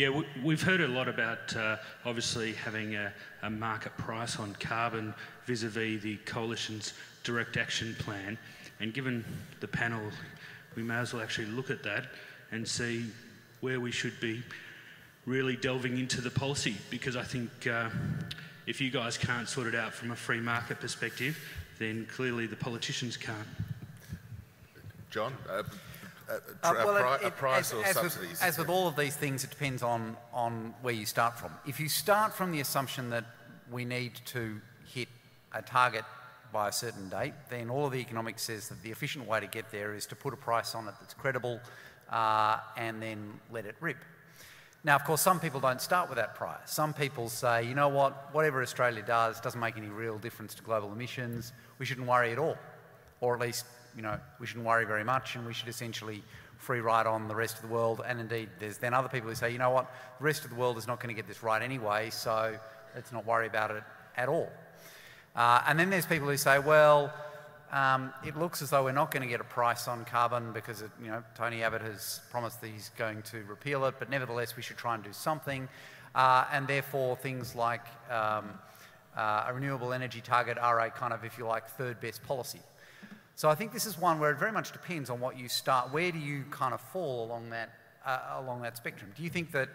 Yeah, we've heard a lot about obviously having a market price on carbon vis-a-vis the Coalition's direct action plan, and given the panel, we may as well actually look at that and see where we should be really delving into the policy, because I think if you guys can't sort it out from a free market perspective, then clearly the politicians can't. John? A price or subsidies? As with all of these things, it depends on where you start from. If you start from the assumption that we need to hit a target by a certain date, then all of the economics says that the efficient way to get there is to put a price on it that's credible and then let it rip. Now, of course, some people don't start with that price. Some people say, you know what, whatever Australia does doesn't make any real difference to global emissions. We shouldn't worry at all, or at least, you know, we shouldn't worry very much, and we should essentially free ride on the rest of the world. And indeed, there's then other people who say, you know what, the rest of the world is not going to get this right anyway, so let's not worry about it at all. And then there's people who say, well, it looks as though we're not going to get a price on carbon because, Tony Abbott has promised that he's going to repeal it, but nevertheless we should try and do something. And therefore things like a renewable energy target are a kind of, if you like, third best policy. So I think this is one where it very much depends on what you start. Where do you kind of fall along that spectrum? Do you think that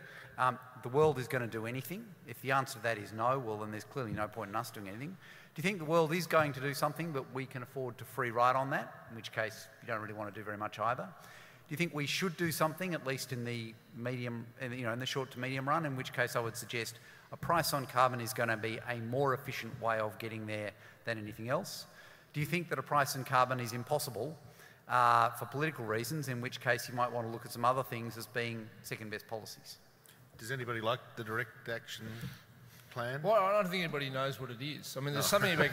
the world is going to do anything? If the answer to that is no, well, then there's clearly no point in us doing anything. Do you think the world is going to do something, but we can afford to free ride on that, in which case you don't really want to do very much either? Do you think we should do something, at least in the medium, in the short to medium run, in which case I would suggest a price on carbon is going to be a more efficient way of getting there than anything else? Do you think that a price on carbon is impossible for political reasons, in which case you might want to look at some other things as being second best policies? Does anybody like the direct action plan? Well, I don't think anybody knows what it is. I mean, there's something about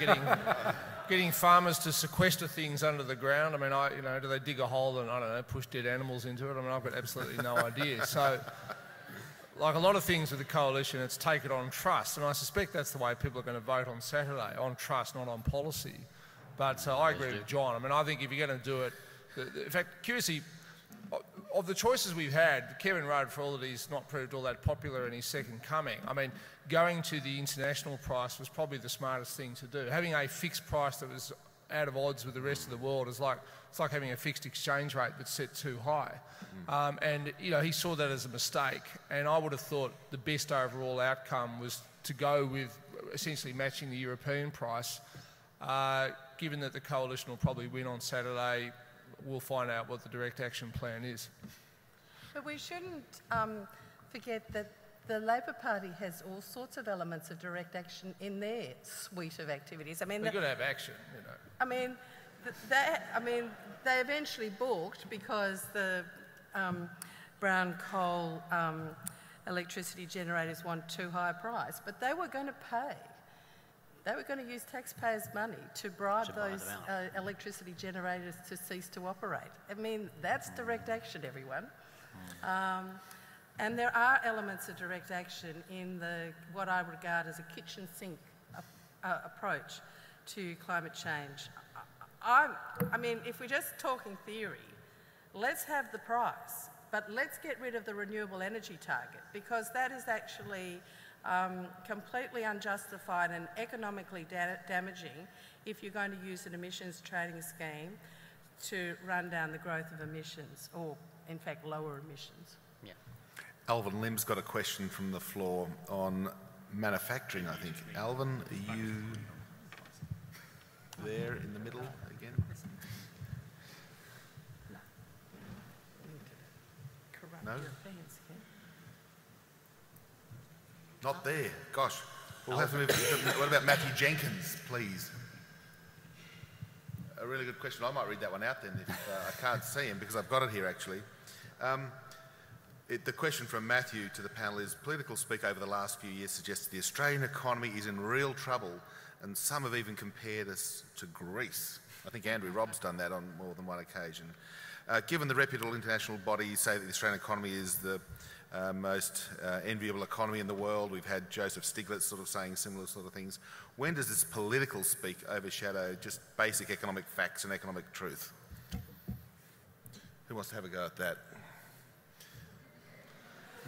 getting farmers to sequester things under the ground. I mean, do they dig a hole and, I don't know, push dead animals into it? I mean, I've got absolutely no idea. So, like a lot of things with the Coalition, it's take it on trust, and I suspect that's the way people are going to vote on Saturday, on trust, not on policy. But I agree with John. I mean, I think if you're going to do it, in fact, curiously, of the choices we've had, Kevin Rudd, for all that he's not proved all that popular in his second coming, I mean, going to the international price was probably the smartest thing to do. Having a fixed price that was out of odds with the rest of the world is like, it's like having a fixed exchange rate that's set too high. And, he saw that as a mistake. And I would have thought the best overall outcome was to go with essentially matching the European price. Given that the Coalition will probably win on Saturday, we'll find out what the direct action plan is. But we shouldn't forget that the Labor Party has all sorts of elements of direct action in their suite of activities. I mean, we've got to have action, I mean, they eventually balked because the brown coal electricity generators want too high a price, but they were going to pay. They were going to use taxpayers' money to bribe those electricity generators to cease to operate. I mean, that's direct action, everyone. And there are elements of direct action in what I regard as a kitchen sink approach to climate change. I mean, if we're just talking theory, let's have the price, but let's get rid of the renewable energy target, because that is actually completely unjustified and economically damaging if you're going to use an emissions trading scheme to run down the growth of emissions, or in fact lower emissions. Yeah. Alvin Lim's got a question from the floor on manufacturing, I think. Alvin, are you there in the middle again? No? Not there. Gosh. We'll have to move. What about Matthew Jenkins, please? A really good question. I might read that one out then if I can't see him, because I've got it here actually. The question from Matthew to the panel is, political speak over the last few years suggests the Australian economy is in real trouble, and some have even compared us to Greece. I think Andrew Robb's done that on more than one occasion. Given the reputable international bodies say that the Australian economy is the most enviable economy in the world, we've had Joseph Stiglitz sort of saying similar sort of things. When does this political speak overshadow just basic economic facts and economic truth? Who wants to have a go at that?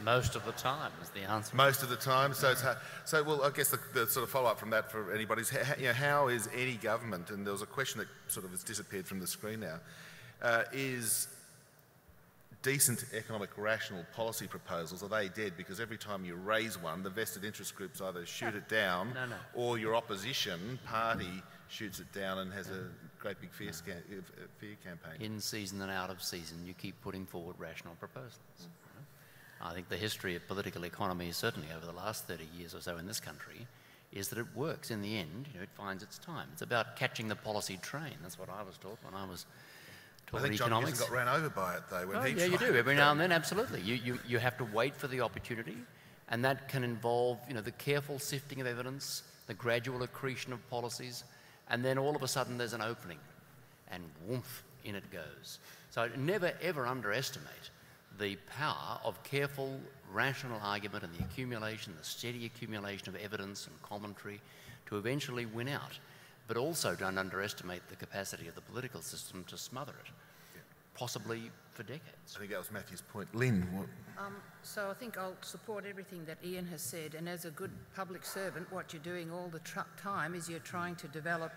Most of the time is the answer. Most of the time. So, well, I guess the sort of follow-up from that for anybody is, how is any government, and there was a question that sort of has disappeared from the screen now, is decent economic rational policy proposals, are they dead? Because every time you raise one, the vested interest groups either shoot it down or your opposition party shoots it down and has a great big fear campaign. In season and out of season, you keep putting forward rational proposals. I think the history of political economy, certainly over the last 30 years or so in this country, is that it works in the end. It finds its time. It's about catching the policy train. That's what I was taught when I was taught economics. I think John Newsom got ran over by it, though, when he yeah, you do. Every now and then, absolutely. You have to wait for the opportunity, and that can involve, the careful sifting of evidence, the gradual accretion of policies, and then all of a sudden there's an opening, and woomph, in it goes. So never, ever underestimate the power of careful, rational argument and the steady accumulation of evidence and commentary to eventually win out. But also don't underestimate the capacity of the political system to smother it, possibly for decades. I think that was Matthew's point. Lynn, what? So I think I'll support everything that Ian has said, and as a good public servant, what you're doing all the time is you're trying to develop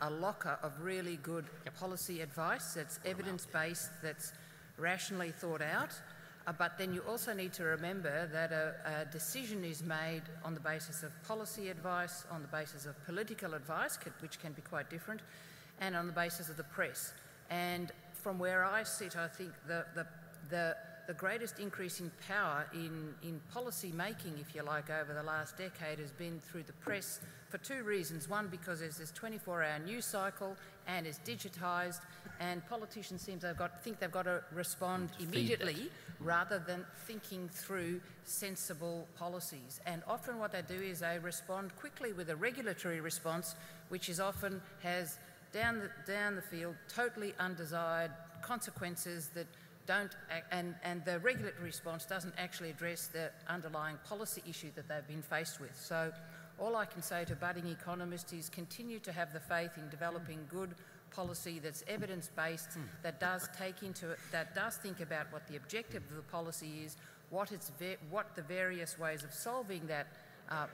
a locker of really good policy advice that's evidence-based, that's rationally thought out, but then you also need to remember that a decision is made on the basis of policy advice, on the basis of political advice, which can be quite different, and on the basis of the press. And from where I sit, I think the greatest increase in power in policy making, if you like, over the last decade has been through the press for two reasons. One, because there's this 24-hour news cycle and it's digitised, and politicians think they've got to respond immediately rather than thinking through sensible policies. And often what they do is they respond quickly with a regulatory response, which is often has down the field totally undesired consequences that don't, and the regulatory response doesn't actually address the underlying policy issue that they've been faced with. So all I can say to budding economists is continue to have the faith in developing good policy that's evidence-based, that does think about what the objective of the policy is, what the various ways of solving that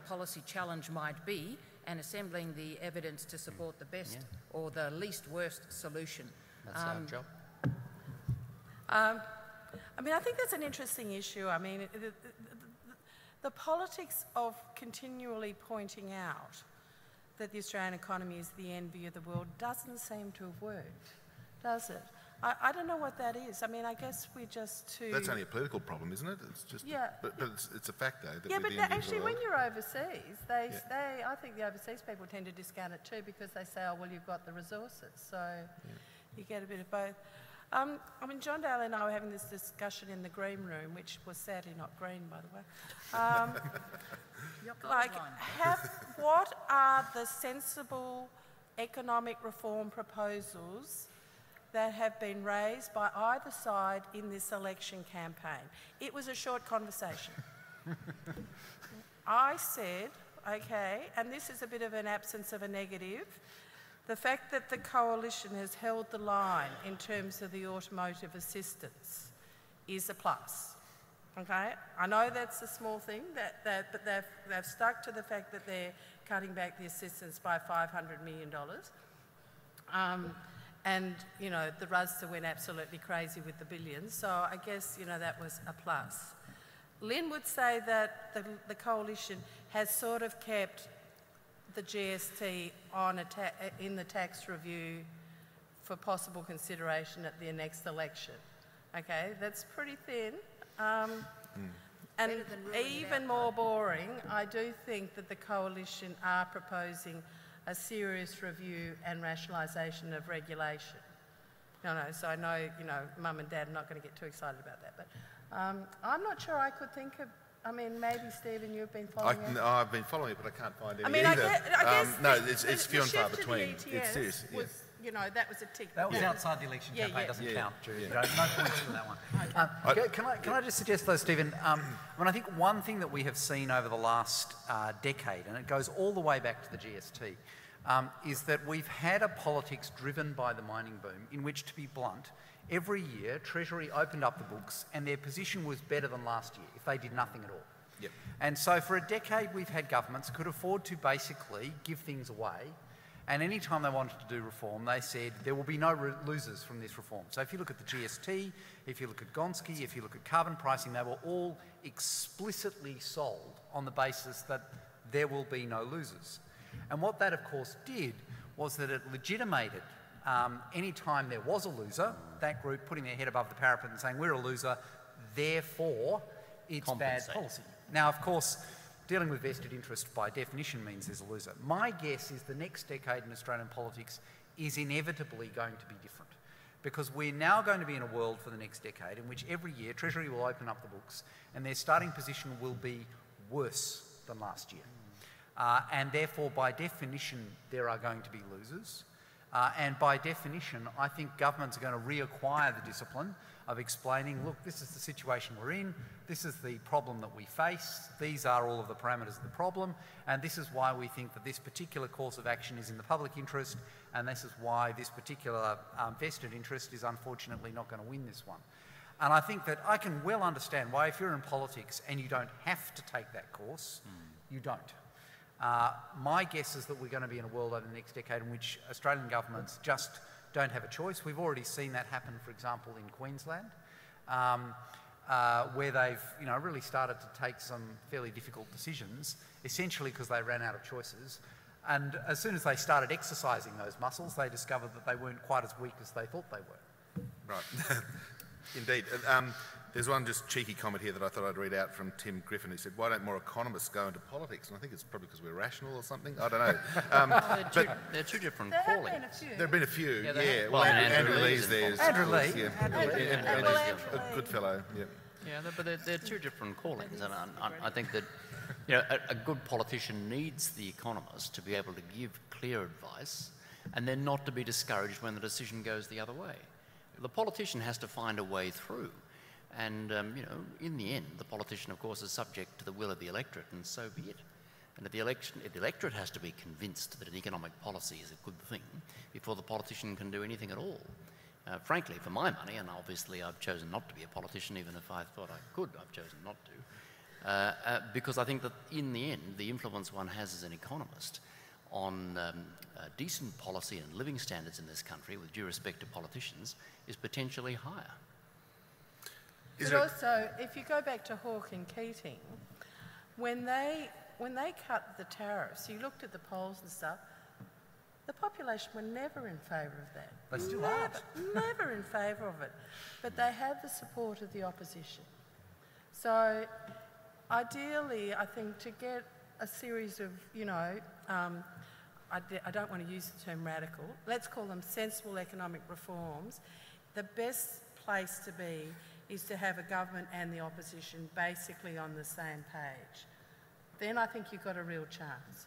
policy challenge might be, and assembling the evidence to support the best or the least worst solution. That's our job. I think that's an interesting issue. The politics of continually pointing out that the Australian economy is the envy of the world doesn't seem to have worked, does it? I don't know what that is. I guess we're just too... That's only a political problem, isn't it? It's just... Yeah. But it's a fact, though. That yeah, but actually when you're overseas, I think the overseas people tend to discount it too because they say, oh, well, you've got the resources. So you get a bit of both. John Daly and I were having this discussion in the green room, which was sadly not green, by the way. What are the sensible economic reform proposals that have been raised by either side in this election campaign? It was a short conversation. I said, okay, and this is a bit of an absence of a negative, the fact that the coalition has held the line in terms of the automotive assistance is a plus. Okay, I know that's a small thing, but they've stuck to the fact that they're cutting back the assistance by $500 million. And, the Ruzza went absolutely crazy with the billions, so I guess, that was a plus. Lynn would say that the coalition has sort of kept the GST on in the tax review for possible consideration at the next election. Okay, that's pretty thin. And even more boring, I do think that the coalition are proposing a serious review and rationalisation of regulation. So I know, Mum and Dad are not going to get too excited about that, but I'm not sure I could think of, maybe, Stephen, you've been following it? No, I've been following it, but I can't find any either. I guess it's few and far between. It's serious. That was a tick. That was outside the election campaign, doesn't count, Judy. No points for that one. Okay. Can I just suggest, though, Stephen, I think one thing that we have seen over the last decade, and it goes all the way back to the GST, is that we've had a politics driven by the mining boom in which, to be blunt, every year Treasury opened up the books and their position was better than last year if they did nothing at all. Yep. And so for a decade we've had governments could afford to basically give things away, and any time they wanted to do reform they said there will be no losers from this reform. So if you look at the GST, if you look at Gonski, if you look at carbon pricing, they were all explicitly sold on the basis that there will be no losers. And what that of course did was that it legitimated any time there was a loser, that group putting their head above the parapet and saying we're a loser, therefore it's bad policy. Now of course dealing with vested interest by definition means there's a loser. My guess is the next decade in Australian politics is inevitably going to be different, because we're now going to be in a world for the next decade in which every year Treasury will open up the books and their starting position will be worse than last year. And therefore, by definition, there are going to be losers. And by definition, I think governments are going to reacquire the discipline of explaining, look, this is the situation we're in, this is the problem that we face, these are all of the parameters of the problem, and this is why we think that this particular course of action is in the public interest, and this is why this particular vested interest is unfortunately not going to win this one. And I think that I can well understand why, if you're in politics and you don't have to take that course, you don't. My guess is that we're going to be in a world over the next decade in which Australian governments just don't have a choice. We've already seen that happen, for example, in Queensland, where they've really started to take some fairly difficult decisions, essentially because they ran out of choices. And as soon as they started exercising those muscles, they discovered that they weren't quite as weak as they thought they were. Right. Indeed. There's one just cheeky comment here that I thought I'd read out from Tim Griffin, who said, why don't more economists go into politics? And I think it's probably because we're rational or something. I don't know. They're two different There have callings. been a few. There have been a few, yeah. Well, Andrew Lee's there. Andrew Lee. Yeah. Andrew Lee. A good fellow, yeah. Yeah, but they're two different callings, and I think that a good politician needs the economist to be able to give clear advice, and then not to be discouraged when the decision goes the other way. The politician has to find a way through, and in the end, the politician, of course, is subject to the will of the electorate, and so be it. And if the electorate has to be convinced that an economic policy is a good thing before the politician can do anything at all. Frankly, for my money, and obviously I've chosen not to be a politician, even if I thought I could, I've chosen not to, because I think that in the end, the influence one has as an economist on decent policy and living standards in this country, with due respect to politicians, is potentially higher. But also, if you go back to Hawke and Keating, when they cut the tariffs, you looked at the polls and stuff, the population were never in favour of that. They still aren't. Never in favour of it. But they had the support of the opposition. So ideally, I think to get a series of, I don't want to use the term radical, let's call them sensible economic reforms, the best place to be is to have a government and the opposition basically on the same page. Then I think you've got a real chance.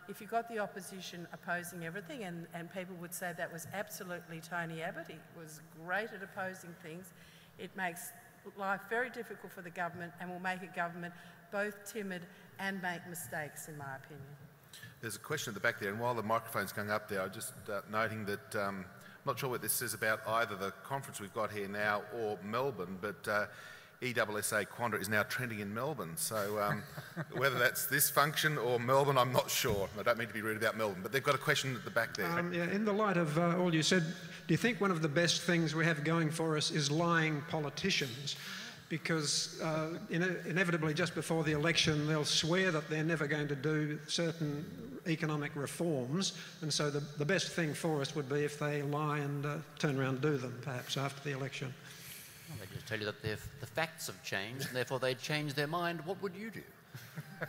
If you've got the opposition opposing everything, and people would say that was absolutely Tony Abbott, he was great at opposing things, it makes life very difficult for the government and will make a government both timid and make mistakes, in my opinion. There's a question at the back there, and while the microphone's going up there, I'm just noting that I'm not sure what this says about either the conference we've got here now or Melbourne, but ESSA Quandra is now trending in Melbourne. So whether that's this function or Melbourne, I'm not sure. I don't mean to be rude about Melbourne, but they've got a question at the back there. In the light of all you said, do you think one of the best things we have going for us is lying politicians? Because inevitably just before the election they'll swear that they're never going to do certain economic reforms, and so the best thing for us would be if they lie and turn around and do them, perhaps after the election. Well, they just tell you that the facts have changed, and therefore they'd change their mind. What would you do?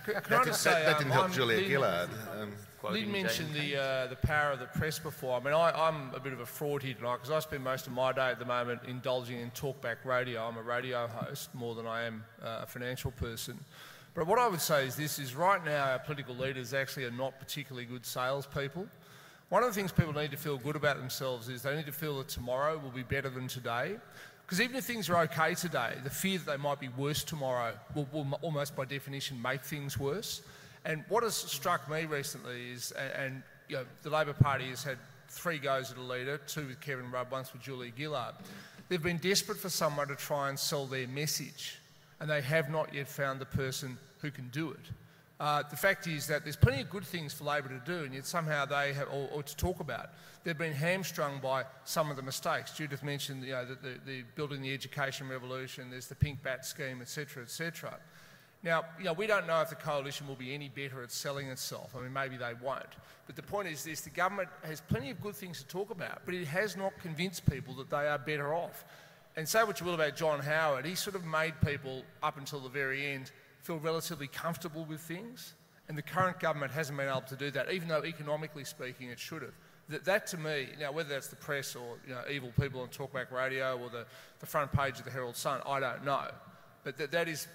That didn't help Julia Gillard. Lynn mentioned the power of the press before. I mean, I'm a bit of a fraud here tonight because I spend most of my day at the moment indulging in talkback radio. I'm a radio host more than I am a financial person. But what I would say is this, is right now our political leaders actually are not particularly good salespeople. One of the things people need to feel good about themselves is they need to feel that tomorrow will be better than today. Because even if things are okay today, the fear that they might be worse tomorrow will almost by definition make things worse. And what has struck me recently is, and the Labor Party has had 3 goes at a leader, 2 with Kevin Rudd, once with Julia Gillard. They've been desperate for someone to try and sell their message, and they have not yet found the person who can do it. The fact is that there's plenty of good things for Labor to do, and yet somehow they have, or to talk about, they've been hamstrung by some of the mistakes. Judith mentioned, you know, the building the education revolution, there's the pink bat scheme, etc., etc. Now, you know, we don't know if the coalition will be any better at selling itself. I mean, maybe they won't. But the point is this, the government has plenty of good things to talk about, but it has not convinced people that they are better off. And say what you will about John Howard, he sort of made people, up until the very end, feel relatively comfortable with things. And the current government hasn't been able to do that, even though economically speaking it should have. That to me, now whether that's the press or, you know, evil people on Talkback Radio or the front page of the Herald Sun, I don't know. But that is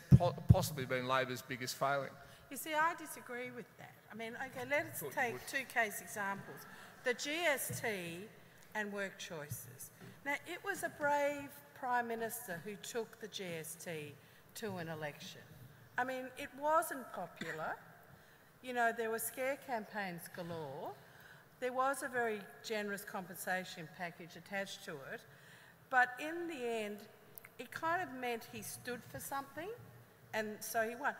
possibly been Labor's biggest failing. You see, I disagree with that. I mean, okay, let's take 2 case examples. The GST and work choices. Now, it was a brave Prime Minister who took the GST to an election. I mean, it wasn't popular. You know, there were scare campaigns galore. There was a very generous compensation package attached to it. But in the end, it kind of meant he stood for something, and so he won.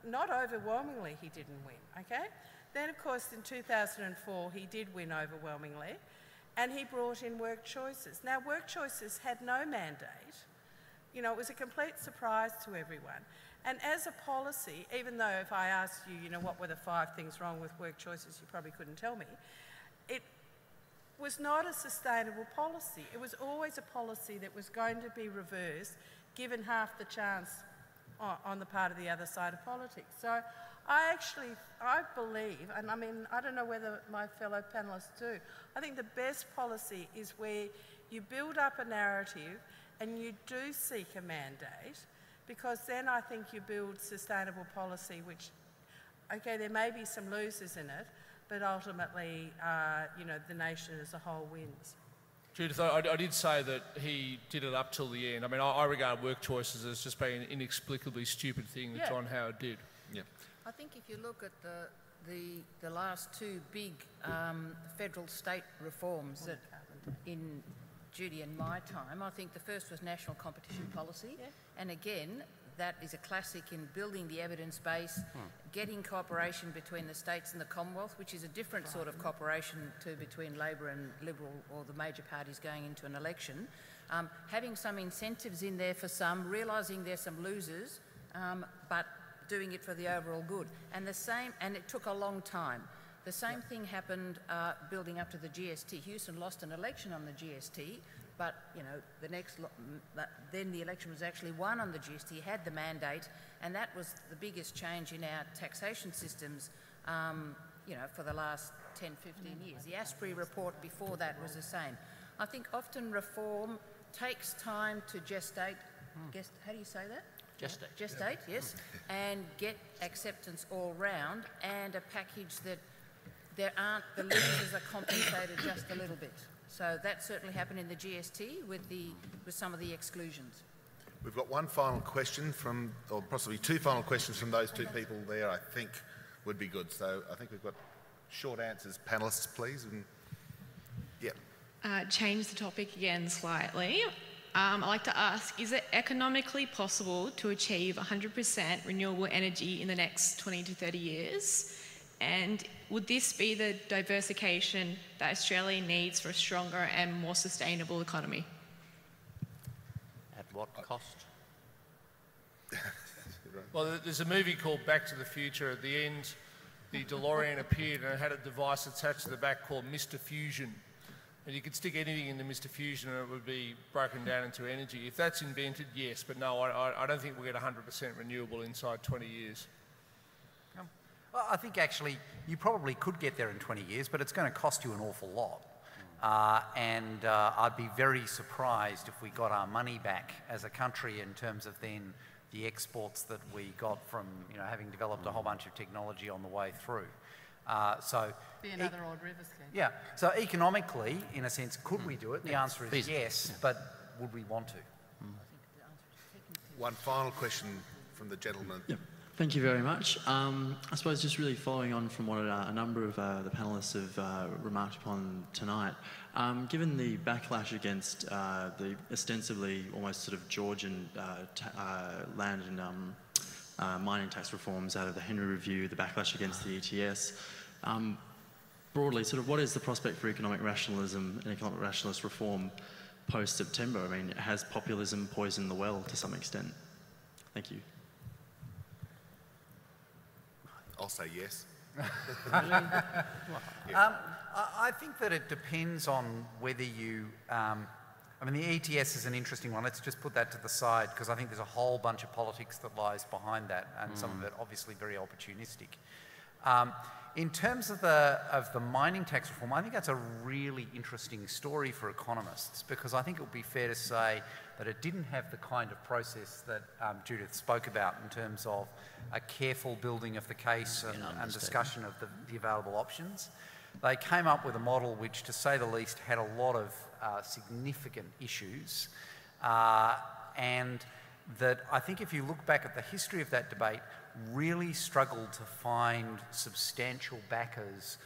Not overwhelmingly, he didn't win, okay? Then, of course, in 2004, he did win overwhelmingly, and he brought in work choices. Now, work choices had no mandate. You know, it was a complete surprise to everyone. And as a policy, even though if I asked you, you know, what were the 5 things wrong with work choices, you probably couldn't tell me, it was not a sustainable policy. It was always a policy that was going to be reversed, given half the chance on the part of the other side of politics. So I believe, and I mean, I don't know whether my fellow panellists do, I think the best policy is where you build up a narrative and you do seek a mandate, because then I think you build sustainable policy, which, okay, there may be some losers in it, but ultimately, you know, the nation as a whole wins. Judith, I did say that he did it up till the end. I mean, I regard work choices as just being an inexplicably stupid thing that John Howard did. Yeah. I think if you look at the last 2 big federal-state reforms that in Judy and my time, I think the first was national competition policy, and again, that is a classic in building the evidence base, getting cooperation between the states and the Commonwealth, which is a different sort of cooperation to between Labor and Liberal or the major parties going into an election. Having some incentives in there for some, realising there's some losers, but doing it for the overall good. And it took a long time. The same thing happened building up to the GST. Houston lost an election on the GST, but, you know, then the election was actually won on the GST, had the mandate, and that was the biggest change in our taxation systems, you know, for the last 10, 15 years. The Asprey report before that was the same. I think often reform takes time to gestate. How do you say that? Gestate, yes. And get acceptance all round, and a package that the losers are compensated just a little bit. So that certainly happened in the GST with some of the exclusions. We've got one final question from, or possibly 2 final questions from those 2 people there, I think would be good. So I think we've got short answers. Panellists, please. And, change the topic again slightly. I'd like to ask, is it economically possible to achieve 100% renewable energy in the next 20 to 30 years? And would this be the diversification that Australia needs for a stronger and more sustainable economy? At what cost? Well, there's a movie called Back to the Future. At the end, the DeLorean appeared and it had a device attached to the back called Mr. Fusion. And you could stick anything into Mr. Fusion and it would be broken down into energy. If that's invented, yes, but no, I don't think we'll get 100% renewable inside 20 years. Well, I think actually you probably could get there in 20 years, but it's going to cost you an awful lot. And I'd be very surprised if we got our money back as a country in terms of then the exports that we got from, you know, having developed a whole bunch of technology on the way through. Be another old river scheme. Yeah. So economically, in a sense, could we do it? The answer is yes, but would we want to? One final question from the gentleman. Thank you very much. I suppose just really following on from what a number of the panellists have remarked upon tonight, given the backlash against the ostensibly almost sort of Georgian land and mining tax reforms out of the Henry Review, the backlash against the ETS, broadly, sort of what is the prospect for economic rationalism and economic rationalist reform post-September? I mean, has populism poisoned the well to some extent? Thank you. I'll say yes. I think that it depends on whether you... I mean, the ETS is an interesting one. Let's just put that to the side, because I think there's a whole bunch of politics that lies behind that, and some of it obviously very opportunistic. In terms of the mining tax reform, I think that's a really interesting story for economists, because I think it would be fair to say that it didn't have the kind of process that Judith spoke about in terms of a careful building of the case and discussion of the available options. They came up with a model which, to say the least, had a lot of significant issues, and that I think if you look back at the history of that debate, really struggled to find substantial backers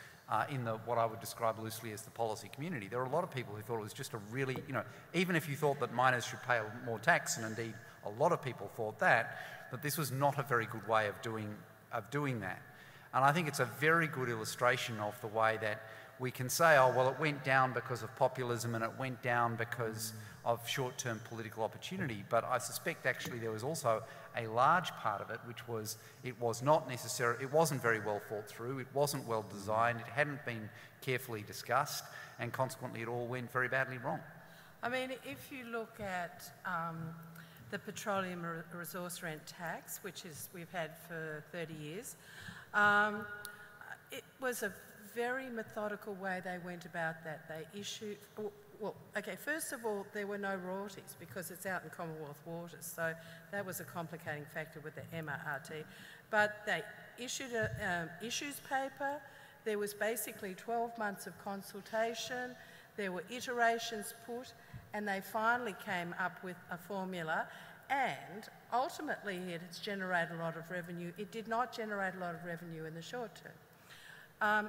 in what I would describe loosely as the policy community. There were a lot of people who thought it was just a really, even if you thought that miners should pay more tax, and indeed a lot of people thought that this was not a very good way of doing that. And I think it's a very good illustration of the way that we can say, oh, well, it went down because of populism and it went down because of short-term political opportunity. But I suspect actually there was also a large part of it, which was it wasn't very well thought through, it wasn't well designed, it hadn't been carefully discussed, and consequently it all went very badly wrong. I mean, if you look at the petroleum resource rent tax, which we've had for 30 years, it was a very methodical way they went about that. They issued, well, okay, first of all, there were no royalties because it's out in Commonwealth waters, so that was a complicating factor with the MRRT. But they issued an issues paper. There was basically 12 months of consultation. There were iterations put, and they finally came up with a formula, and ultimately it has generated a lot of revenue. It did not generate a lot of revenue in the short term.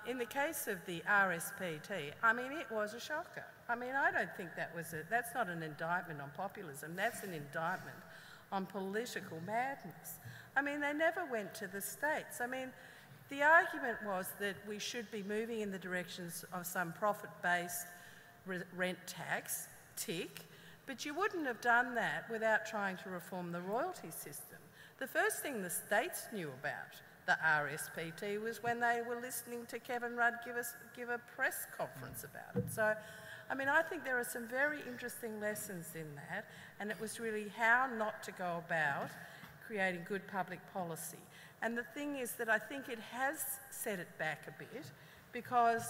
In the case of the RSPT, I mean, it was a shocker. I mean, I don't think that's not an indictment on populism, that's an indictment on political madness. I mean, they never went to the states. I mean, the argument was that we should be moving in the directions of some profit-based rent tax, tick, but you wouldn't have done that without trying to reform the royalty system. The first thing the states knew about the RSPT was when they were listening to Kevin Rudd give a press conference about it. So, I mean, I think there are some very interesting lessons in that, and it was really how not to go about creating good public policy. And the thing is that I think it has set it back a bit because,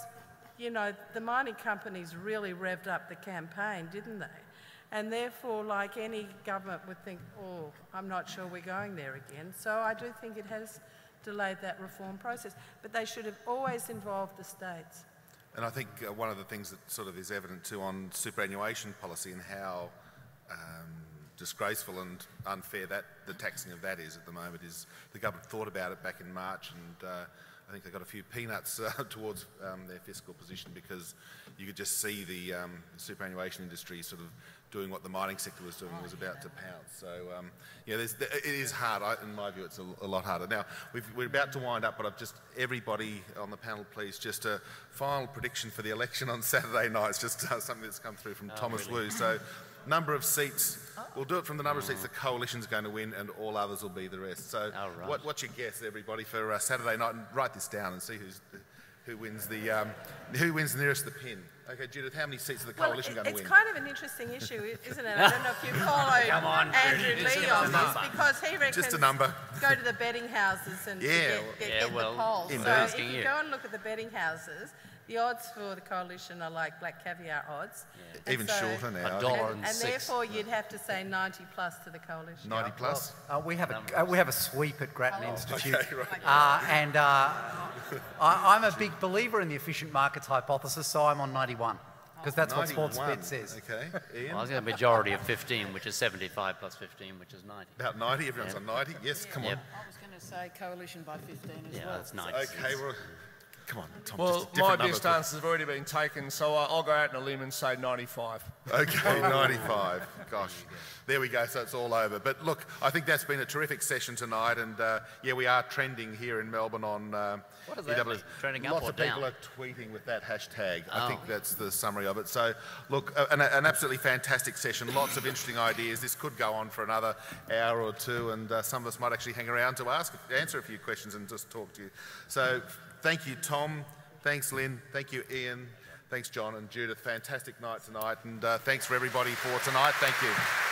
the mining companies really revved up the campaign, didn't they? And therefore, like any government would think, oh, I'm not sure we're going there again. So I do think it has delayed that reform process. But they should have always involved the states. And I think one of the things that sort of is evident too on superannuation policy and how disgraceful and unfair the taxing of that is at the moment is the government thought about it back in March, and I think they got a few peanuts towards their fiscal position because you could just see the superannuation industry sort of doing what the mining sector was doing, was about to pounce. So, it is hard. In my view, it's a lot harder. Now, we're about to wind up, but I've just, everybody on the panel, please, just a final prediction for the election on Saturday night. It's just something that's come through from Thomas Wu. So, number of seats, we'll do it from the number of seats the coalition's going to win, and all others will be the rest. So, what's your guess, everybody, for Saturday night? And write this down and see who wins the nearest the pin. Okay, Judith, how many seats is the coalition going to win? It's kind of an interesting issue, isn't it? I don't know if you followed Andrew Lee on this, because he reckons just a number. Go to the betting houses and get the polls. So if you go and look at the betting houses, the odds for the coalition are like black caviar odds. Yeah. Even shorter now. And therefore you'd have to say 90 plus to the coalition. 90 plus? Well, we have a sweep at Grattan Institute. Okay, right. I'm a big believer in the efficient markets hypothesis, so I'm on 91. because that's what 91. Sportsbet says. Okay, Ian? Well, I was going to majority of 15, which is 75 plus 15, which is 90. About 90, everyone's on 90? Yes, come on. Yep. I was going to say coalition by 15 as Yeah, well. that's 90. Okay, well, come on, Tom, Well, just a my different best number. answers have already been taken, so I'll go out on a limb and say 95. Okay, 95. Gosh, there we go, so it's all over. But look, I think that's been a terrific session tonight, and yeah, we are trending here in Melbourne on What does that mean? Trending up Lots or of people down? are tweeting with that hashtag. I Oh. think that's the summary of it. So, look, an absolutely fantastic session, lots of interesting ideas. This could go on for another hour or two, and some of us might actually hang around to answer a few questions and just talk to you. So, thank you, Tom. Thanks, Lynn. Thank you, Ian. Thanks, John and Judith. Fantastic night tonight, and thanks for everybody for tonight. Thank you.